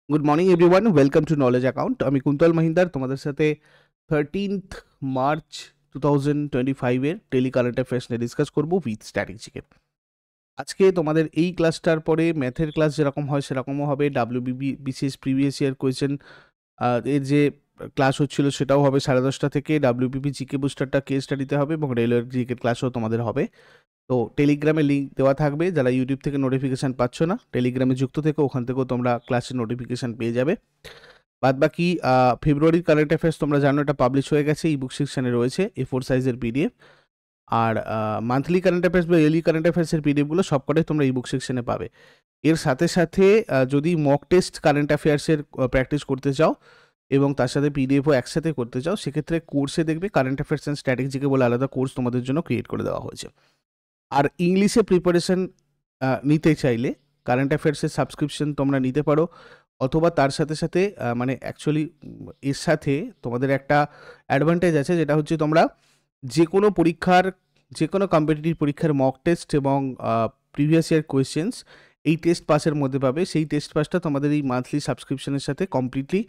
Good morning everyone, welcome to knowledge account. আমি কুন্তল মহিন্দার তোমাদের সাথে 13th মার্চ 2025-এর ডেলি কারেন্ট অ্যাফেয়ার্স নিয়ে ডিসকাস করবো উইথ স্ট্র্যাটেজিকে। আজকে তোমাদের এই ক্লাসটার পরে ম্যাথের ক্লাস যেরকম হয় সেরকমও হবে। WBB BCS previous year question এর যে ক্লাস হচ্ছিল সেটাও হবে 10:30 থেকে। ডাব্লিউবিবি জিকে বুস্টারটা কেস স্টাডিতে হবে এবং রেলওয়ের জিকে ক্লাসও তোমাদের হবে। তো টেলিগ্রামে লিঙ্ক দেওয়া থাকবে, যারা ইউটিউব থেকে নোটিফিকেশান পাচ্ছ না টেলিগ্রামে যুক্ত থেকে ওখান থেকেও তোমরা ক্লাসের নোটিফিকেশান পেয়ে যাবে। বাদ বাকি ফেব্রুয়ারির কারেন্ট অ্যাফেয়ার্স তোমরা জানো এটা পাবলিশ হয়ে গেছে, ই বুক সেকশনে রয়েছে A4 সাইজের পিডিএফ। আর মান্থলি কারেন্ট অ্যাফেয়ার্স বা ইয়ারলি কারেন্ট অ্যাফেয়ার্সের পিডিএফগুলো সবকটাই তোমরা ই বুক সেকশনে পাবে। এর সাথে সাথে যদি মক টেস্ট কারেন্ট অ্যাফেয়ার্সের প্র্যাকটিস করতে চাও এবং তার সাথে পিডিএফও একসাথে করতে চাও, সেক্ষেত্রে কোর্সে দেখবে কারেন্ট অ্যাফেয়ার্স অ্যান্ড স্ট্র্যাটেজিকে বলে আলাদা কোর্স তোমাদের জন্য ক্রিয়েট করে দেওয়া হয়েছে। আর ইংলিশে প্রিপারেশন নিতে চাইলে কারেন্ট অ্যাফেয়ার্সের সাবস্ক্রিপশন তোমরা নিতে পারো, অথবা তার সাথে সাথে মানে অ্যাকচুয়ালি এর সাথে তোমাদের একটা অ্যাডভান্টেজ আছে, যেটা হচ্ছে তোমরা যে কোনো পরীক্ষার, যে কোনো কম্পিটিটিভ পরীক্ষার মক টেস্ট এবং প্রিভিয়াস ইয়ার কোয়েশ্চেন্স এই টেস্ট পাসের মধ্যে পাবে। সেই টেস্ট পাসটা তোমাদের এই মান্থলি সাবস্ক্রিপশনের সাথে কমপ্লিটলি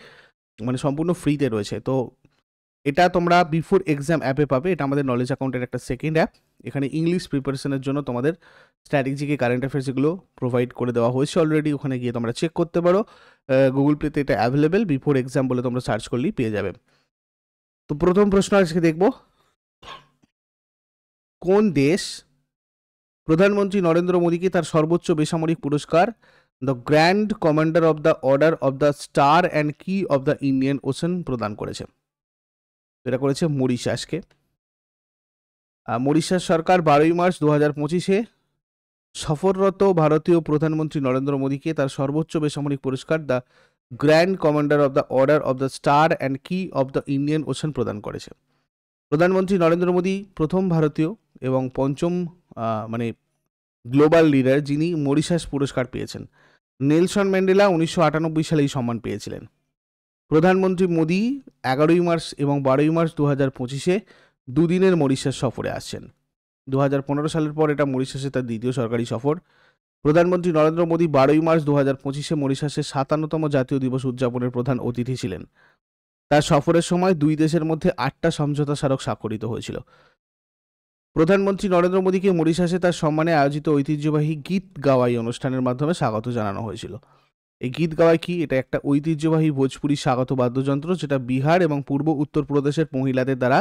মানে সম্পূর্ণ ফ্রিতে রয়েছে। তো এটা তোমরা বিফোর এক্সাম অ্যাপে পাবে। এটা আমাদের নলেজ অ্যাকাউন্টের একটা সেকেন্ড অ্যাপ। এখানে ইংলিশ প্রিপারেশনের জন্য তোমাদের স্ট্র্যাটেজিকে কারেন্ট অ্যাফেয়ার্স এগুলো প্রোভাইড করে দেওয়া হয়েছে অলরেডি। ওখানে গিয়ে তোমরা চেক করতে পারো। গুগল প্লেতে এটা অ্যাভেলেবেল, বিফোর এক্সাম বলে তোমরা সার্চ করলেই পেয়ে যাবে। তো প্রথম প্রশ্ন আজকে দেখব, কোন দেশ প্রধানমন্ত্রী নরেন্দ্র মোদীকে তার সর্বোচ্চ বেসামরিক পুরস্কার the grand commander of the order of the star and কি অব দ্য ইন্ডিয়ান ওশান প্রদান করেছে? এটা করেছে মরিশাসকে। মরিশাস সরকার 12ই মার্চ 2025-এ সফররত ভারতীয় প্রধানমন্ত্রী নরেন্দ্র মোদীকে তার সর্বোচ্চ বেসামরিক পুরস্কার the grand commander of the order of the star and কি অব দ্য ইন্ডিয়ান ওশান প্রদান করেছে। প্রধানমন্ত্রী নরেন্দ্র মোদী প্রথম ভারতীয় এবং পঞ্চম মানে গ্লোবাল লিডার যিনি মরিশাস পুরস্কার পেয়েছেন। নেলসন ম্যান্ডেলা 1998 সালে এই সম্মান পেয়েছিলেন। প্রধানমন্ত্রী মোদী 11ই মার্চ এবং 12ই মার্চ 2025-এ দুদিনের মরিশাস সফরে আসছেন। 2015 সালের পর এটা মরিশাসে তার দ্বিতীয় সরকারি সফর। প্রধানমন্ত্রী নরেন্দ্র মোদী 12ই মার্চ 2025-এ মরিশাসের 57তম জাতীয় দিবস উদযাপনের প্রধান অতিথি ছিলেন। তার সফরের সময় দুই দেশের মধ্যে 8টা সমঝোতা স্মারক স্বাক্ষরিত হয়েছিল। প্রধানমন্ত্রী নরেন্দ্র মোদীকে মরিশাসে তার সম্মানে আয়োজিত ঐতিহ্যবাহী গীত গাওয়াই অনুষ্ঠানের মাধ্যমে স্বাগত জানানো হয়েছিল। এই গীত গাওয়াই কি? এটা একটা ঐতিহ্যবাহী ভোজপুরি স্বাগত বাদ্যযন্ত্র, যেটা বিহার এবং পূর্ব উত্তরপ্রদেশের মহিলাদের দ্বারা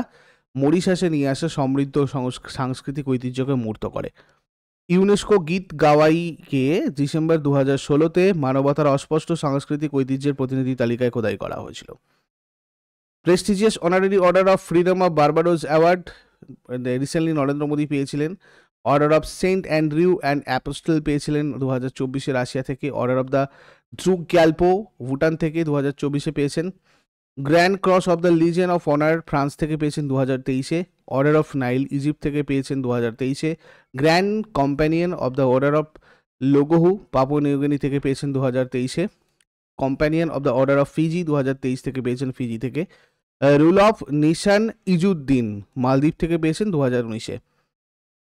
মরিশাসে নিয়ে আসা সমৃদ্ধ সাংস্কৃতিক ঐতিহ্যকে মূর্ত করে। ইউনেস্কো গীত গাওয়াইকে ডিসেম্বর 2016-তে মানবতার অস্পষ্ট সাংস্কৃতিক ঐতিহ্যের প্রতিনিধি তালিকায় খোদাই করা হয়েছিল। Prestigious honorary order of freedom of Barbados award recently Narendra Modi পেয়েছিলেন। Order of Saint Andrew and apostle পেয়েছিলেন 2024-এ রাশিয়া থেকে। Order of the Druk Gyalpo Bhutan থেকে 2024-এ পেয়েছেন। Grand cross of the legion of honour France থেকে পেয়েছেন 2023-এ। অর্ডার অফ নাইল ইজিপ্ট থেকে পেয়েছেন 2023-এ। Grand companion of the order of Logohu Papua New Guinea থেকে পেয়েছেন 2023-এ। Companion of the order of Fiji 2023 থেকে পেয়েছেন ফিজি থেকে। রুল অফ নিশান ইজুদ্দিন মালদ্বীপ থেকে পেয়েছেন 2019-এ।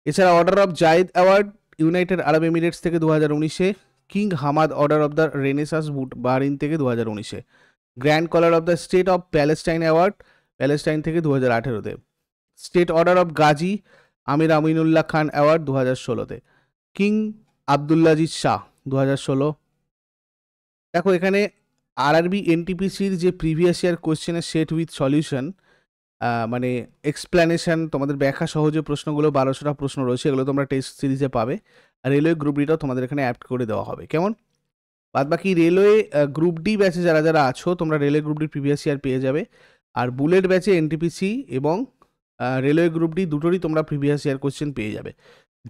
এছাড়া order of Zayed award United Arab Emirates থেকে 2019-এ। King Hamad order of the renaissance Bahrain থেকে 2019-এ। Grand collar of the state of Palestine award Palestine থেকে 2018-তে। State order of Ghazi Amir Amanullah Khan award 2016-তে। King Abdulaziz sash 2016। দেখো এখানে আরআরবি এনটিপিসির যে প্রিভিয়াস ইয়ার কোয়েশ্চেনের সেট উইথ সলিউশন মানে এক্সপ্লেনেশন, তোমাদের ব্যাখ্যা সহজে প্রশ্নগুলো 1200টা প্রশ্ন রয়েছে, এগুলো তোমরা টেস্ট সিরিজে পাবে। আর রেলওয়ে গ্রুপ ডিটাও তোমাদের এখানে অ্যাড করে দেওয়া হবে। কেমন? বাদ বাকি রেলওয়ে গ্রুপ ডি ব্যাচে যারা যারা আছো তোমরা রেলওয়ে গ্রুপ ডির প্রিভিয়াস ইয়ার পেয়ে যাবে। আর বুলেট ব্যাচে এনটিপিসি এবং রেলওয়ে গ্রুপ ডি দুটোরই তোমরা প্রিভিয়াস ইয়ার কোয়েশ্চেন পেয়ে যাবে।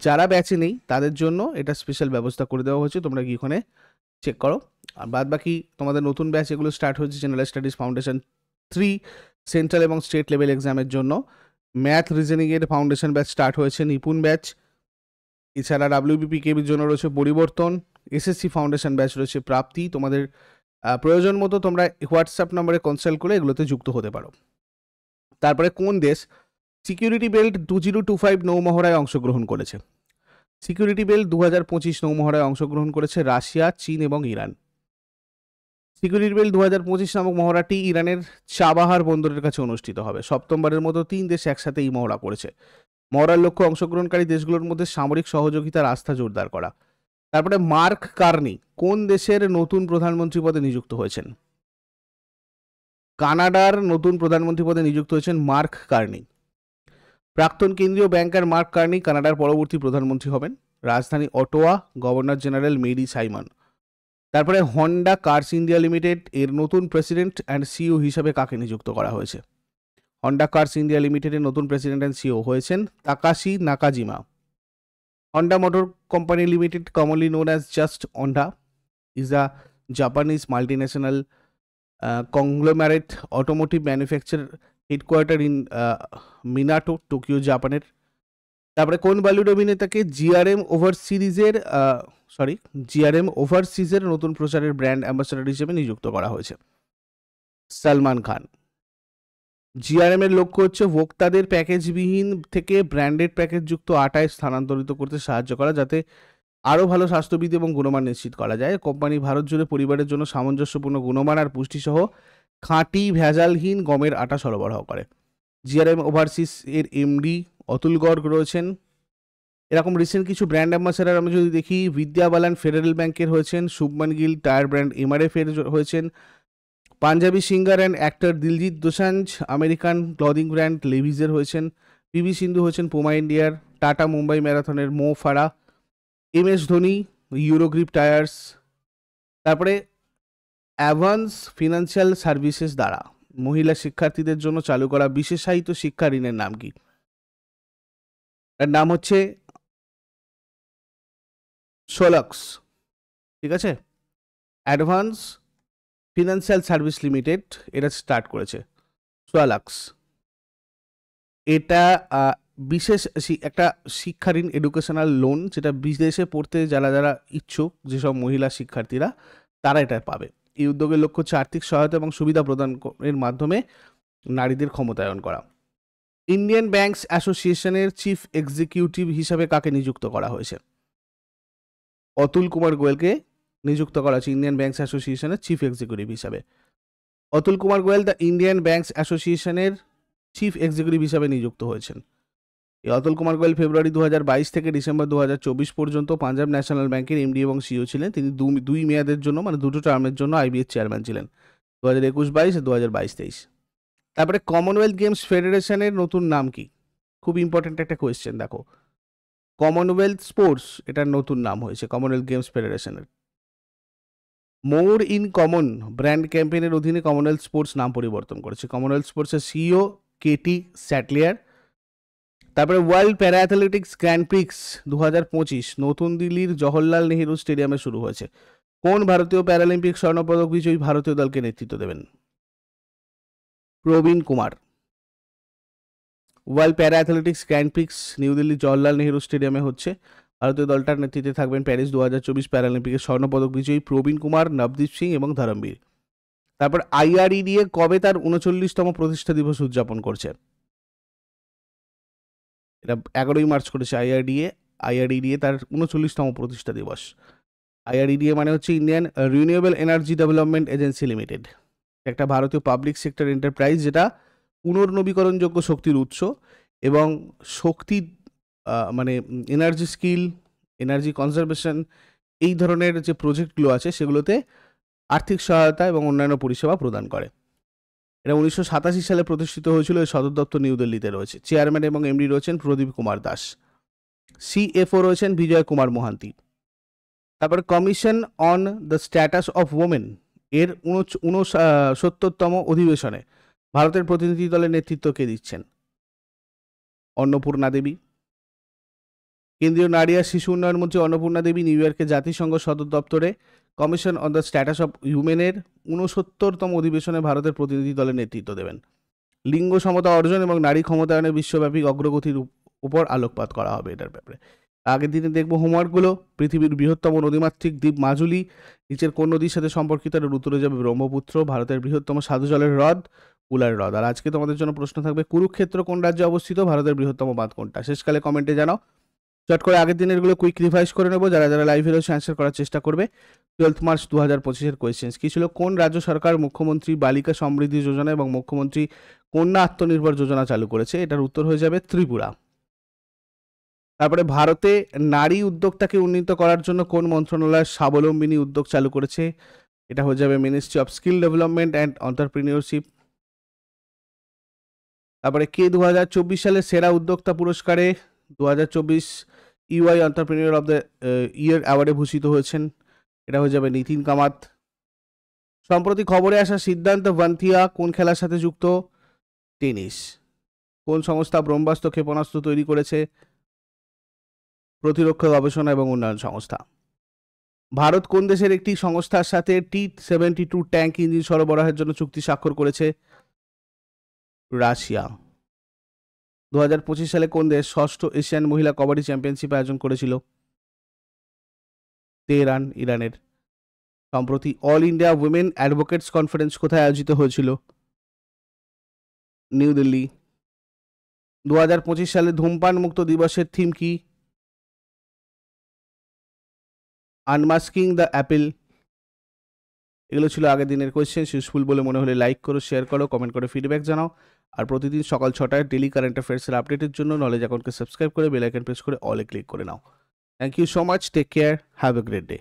যারা ব্যাচে নেই তাদের জন্য এটা স্পেশাল ব্যবস্থা করে দেওয়া হয়েছে, তোমরা কি ওখানে চেক করো। আর বাদ বাকি তোমাদের নতুন ব্যাচ এগুলো স্টার্ট হয়েছে জেনারেল স্টাডিজ ফাউন্ডেশন 3 সেন্ট্রাল এবং স্টেট লেভেল এক্সামের জন্য। ম্যাথ রিজনিংয়ের ফাউন্ডেশন ব্যাচ স্টার্ট হয়েছে, নিপুণ ব্যাচ। এছাড়া ডাব্লিউবিপি কেবির জন্য রয়েছে পরিবর্তন। এসএসসি ফাউন্ডেশন ব্যাচ রয়েছে প্রাপ্তি। তোমাদের প্রয়োজন মতো তোমরা হোয়াটসঅ্যাপ নম্বরে কনসাল্ট করে এগুলোতে যুক্ত হতে পারো। তারপরে কোন দেশ সিকিউরিটি বেল্ট 2025 নৌমহড়ায় অংশগ্রহণ করেছে? সিকিউরিটি বেল্ট 2025 নৌমহড়ায় অংশগ্রহণ করেছে রাশিয়া, চীন এবং ইরান। সিকিউরিটি বিল 2025 নামক মহড়াটি ইরানের চাবাহার বন্দরের কাছে অনুষ্ঠিত হবে। সপ্তমবারের মতো 3 দেশ একসাথে এই মহড়া করেছে। মহড়ার লক্ষ্য অংশগ্রহণকারী দেশগুলোর মধ্যে সামরিক সহযোগিতার আস্থা জোরদার করা। তারপরে মার্ক কার্নি কোন দেশের নতুন প্রধানমন্ত্রী পদে নিযুক্ত হয়েছেন? কানাডার নতুন প্রধানমন্ত্রী পদে নিযুক্ত হয়েছেন মার্ক কার্নি। প্রাক্তন কেন্দ্রীয় ব্যাংকার মার্ক কার্নি কানাডার পরবর্তী প্রধানমন্ত্রী হবেন। রাজধানী Ottawa, governor general Mary Simon. তারপরে হন্ডা কার্স ইন্ডিয়া লিমিটেড এর নতুন প্রেসিডেন্ট অ্যান্ড সিইও হিসাবে কাকে নিযুক্ত করা হয়েছে? হন্ডা কার্স ইন্ডিয়া লিমিটেডের নতুন প্রেসিডেন্ট অ্যান্ড সিইও হয়েছেন Takashi Nakajima. Honda motor company limited, commonly known as just Honda, is a Japanese multinational conglomerate automotive manufacturer headquartered in Minato, Tokyo, জাপানের। তারপরে কোন বলিউড অভিনেতাকে জিআরএম ওভারসিজের নতুন প্রচারের ব্র্যান্ড অ্যাম্বাসাডর হিসেবে নিযুক্ত করা হয়েছে? সালমান খান। জিআরএম এর লক্ষ্য হচ্ছে ভোক্তাদের প্যাকেজবিহীন থেকে ব্র্যান্ডেড প্যাকেজযুক্ত আটায় স্থানান্তরিত করতে সাহায্য করা, যাতে আরও ভালো স্বাস্থ্যবিধি এবং গুণমান নিশ্চিত করা যায়। কোম্পানি ভারত জুড়ে পরিবারের জন্য সামঞ্জস্যপূর্ণ গুণমান আর পুষ্টিসহ খাঁটি ভেজালহীন গমের আটা সরবরাহ করে। জিআরএম ওভারসিস এর এমডি অতুল গর্গ রয়েছেন। এরকম রিসেন্ট কিছু ব্র্যান্ড অ্যাম্বাসাডার আমি যদি দেখি, বিদ্যা বালান ফেডারেল ব্যাংকের হয়েছেন, Shubman Gill tyre brand MRF এর হয়েছেন, Punjabi singer and actor Diljit Dosanjh American clothing brand লেভিজের হয়েছেন, পিভি সিন্ধু হয়েছেন পুমা ইন্ডিয়ার, টাটা মুম্বাই ম্যারাথনের মো ফারা, এমএস ধোনি ইউরোগ্রিপ টায়ার্স। তারপরে অ্যাভান্স ফিনান্সিয়াল সার্ভিসেস দ্বারা মহিলা শিক্ষার্থীদের জন্য চালু করা বিশেষায়িত শিক্ষা ঋণের নাম কি? এর নাম হচ্ছে সোলাক্স। ঠিক আছে, অ্যাডভান্স ফিনান্সিয়াল সার্ভিস লিমিটেড এটা স্টার্ট করেছে সোলাক্স। এটা বিশেষ একটা শিক্ষা ঋণ, এডুকেশনাল লোন, যেটা বিদেশে পড়তে যারা যারা ইচ্ছুক, যেসব মহিলা শিক্ষার্থীরা, তারা এটা পাবে। এই উদ্যোগের লক্ষ্য হচ্ছে আর্থিক সহায়তা এবং সুবিধা প্রদানের মাধ্যমে নারীদের ক্ষমতায়ন করা। ইন্ডিয়ান ব্যাংকস অ্যাসোসিয়েশনের চিফ এক্সিকিউটিভ হিসাবে কাকে নিযুক্ত করা হয়েছে? অতুল কুমার গোয়েলকে নিযুক্ত করা হয়েছে ইন্ডিয়ান ব্যাংকস অ্যাসোসিয়েশনের চিফ এক্সিকিউটিভ হিসাবে। Atul Kumar Goel the Indian Banks অ্যাসোসিয়েশনের চিফ এক্সিকিউটিভ হিসাবে নিযুক্ত হয়েছেন। এই অতুল কুমার গোয়েল ফেব্রুয়ারি 2022 থেকে ডিসেম্বর 2024 পর্যন্ত পাঞ্জাব ন্যাশনাল ব্যাংকের এমডি এবং সিইও ছিলেন। তিনি দুই মেয়াদের জন্য, মানে দুটো টার্মের জন্য আইবিএস চেয়ারম্যান ছিলেন, 2021-22 আর 2022-23। তারপরে কমনওয়েলথ গেমস ফেডারেশনের নতুন নাম কি? খুব ইম্পর্টেন্ট একটা কোয়েশ্চেন, দেখো। কমনওয়েলথ স্পোর্টস এটার নতুন নাম হয়েছে কমনওয়েলথ গেমস ফেডারেশনের। মোর ইন কমন ব্র্যান্ড ক্যাম্পেইনের অধীনে কমনওয়েলথ স্পোর্টস নাম পরিবর্তন করেছে। কমনওয়েলথ স্পোর্টসের সিইও কেটি স্যাটলিয়ার। তারপরে world para athletics grand Prix 2025 নতুন দিল্লির জওহরলাল নেহেরু স্টেডিয়ামে শুরু হয়েছে। কোন ভারতীয় প্যারালিম্পিক স্বর্ণপদক বিজয়ী ভারতীয় দলকে নেতৃত্ব দেবেন? Praveen Kumar. World para athletics grand prix New দিল্লির জওহরলাল নেহেরু স্টেডিয়ামে হচ্ছে। ভারতীয় দলটার নেতৃত্বে থাকবেন প্যারিস 2024 প্যারালিম্পিকের স্বর্ণপদক বিজয়ী প্রবীণ কুমার, নবদীপ সিং এবং ধরমবীর। তারপর আইআরইডিএ কবে তার 39তম প্রতিষ্ঠা দিবস উদযাপন করছে? এটা 11ই মার্চ করেছে আইআরইডিএ তার 39তম প্রতিষ্ঠা দিবস। আইআরইডিএ মানে হচ্ছে Indian renewable energy development agency limited, একটা ভারতীয় পাবলিক সেক্টর এন্টারপ্রাইজ, যেটা পুনর্নবীকরণযোগ্য শক্তির উৎস এবং শক্তি মানে এনার্জি স্কিল, এনার্জি কনজারভেশন, এই ধরনের যে প্রজেক্টগুলো আছে সেগুলোতে আর্থিক সহায়তা এবং অন্যান্য পরিষেবা প্রদান করে। এটা 1987 সালে প্রতিষ্ঠিত হয়েছিল। এর সদর দপ্তর নিউ দিল্লিতে রয়েছে। চেয়ারম্যান এবং এমডি রয়েছেন প্রদীপ কুমার দাস। সিএফও রয়েছেন বিজয় কুমার মোহান্তি। তারপরে commission on the status of women এর 69তম অধিবেশনে ভারতের প্রতিনিধি দলের নেতৃত্ব কে দিচ্ছেন? অন্নপূর্ণা দেবী। কেন্দ্রীয় নারী আর শিশু উন্নয়ন মন্ত্রী অন্নপূর্ণা দেবী নিউ ইয়র্কে জাতিসংঘ সদর দপ্তরে commission on the status of হিউম্যানের 69তম অধিবেশনে ভারতের প্রতিনিধি দলের নেতৃত্ব দেবেন। লিঙ্গ সমতা অর্জন এবং নারী ক্ষমতায়নের বিশ্বব্যাপী অগ্রগতির উপর আলোকপাত করা হবে এটার ব্যাপারে। আগের দিনে দেখবো হোমওয়ার্কগুলো। পৃথিবীর বৃহত্তম নদীমাতৃক দ্বীপ মাজুলি, নিচের কোন নদীর সাথে সম্পর্কিত? এর উত্তরে যাবে ব্রহ্মপুত্র। ভারতের বৃহত্তম সাধু জলের হ্রদ উলার হ্রদ। আর আজকে তোমাদের জন্য প্রশ্ন থাকবে, কুরুক্ষেত্র কোন রাজ্যে অবস্থিত? ভারতের বৃহত্তম বাঁধ কোনটা? শেষকালে কমেন্টে জানাও। চট করে আগের দিনেরগুলো কুইক রিভাইজ করে নেবো, যারা যারা লাইভে রয়েছে অ্যান্সার করার চেষ্টা করবে। 12 মার্চ 2025-এর কোয়েশ্চেন্স কী ছিল? কোন রাজ্য সরকার মুখ্যমন্ত্রী বালিকা সমৃদ্ধি যোজনা এবং মুখ্যমন্ত্রী কন্যা আত্মনির্ভর যোজনা চালু করেছে? এটার উত্তর হয়ে যাবে ত্রিপুরা। তারপরে ভারতে নারী উদ্যোক্তাকে উন্নীত করার জন্য কোন মন্ত্রণালয় স্বাবলম্বিনী উদ্যোগ চালু করেছে? এটা হয়ে যাবে ministry of skill development and entrepreneurship. তারপরে কে 2024 সালে সেরা উদ্যোক্তা পুরস্কারে 2024 EY entrepreneur of the year অ্যাওয়ার্ডে ভূষিত হয়েছেন? এটা হয়ে যাবে নিতিন কামাত। সম্প্রতি খবরে আসা সিদ্ধান্ত ভান্থিয়া কোন খেলার সাথে যুক্ত? টেনিস। কোন সংস্থা ব্রহ্মাস্ত্র ক্ষেপণাস্ত্র তৈরি করেছে? প্রতিরক্ষা গবেষণা এবং উন্নয়ন সংস্থা। ভারত কোন দেশের একটি সংস্থার সাথে T-72 ট্যাঙ্ক ইঞ্জিন সরবরাহের জন্য চুক্তি স্বাক্ষর করেছে? রাশিয়া। 2025 সালে কোন দেশ ষষ্ঠ এশিয়ান মহিলা কবাডি চ্যাম্পিয়নশিপ আয়োজন করেছিল? তেহরান, ইরানের। সম্প্রতি all India women advocates conference কোথায় আয়োজিত হয়েছিল? নিউ দিল্লি। 2025 সালে ধূমপান মুক্ত দিবসের থিম কি? আনমাস্কিং দ্য অ্যাপেল। এগুলো ছিল আগের দিনের কোয়েশ্চেন। ইউজফুল বলে মনে হলে লাইক করো, শেয়ার করো, কমেন্ট করে ফিডব্যাক জানাও। আর প্রতিদিন সকাল 6টায় ডেলি কারেন্ট অ্যাফেয়ার্সের আপডেটের জন্য নলেজ অ্যাকাউন্টকে সাবস্ক্রাইব করে বেল আইকন প্রেস করে অলে ক্লিক করে নাও। Thank you so much, take care, have a great day.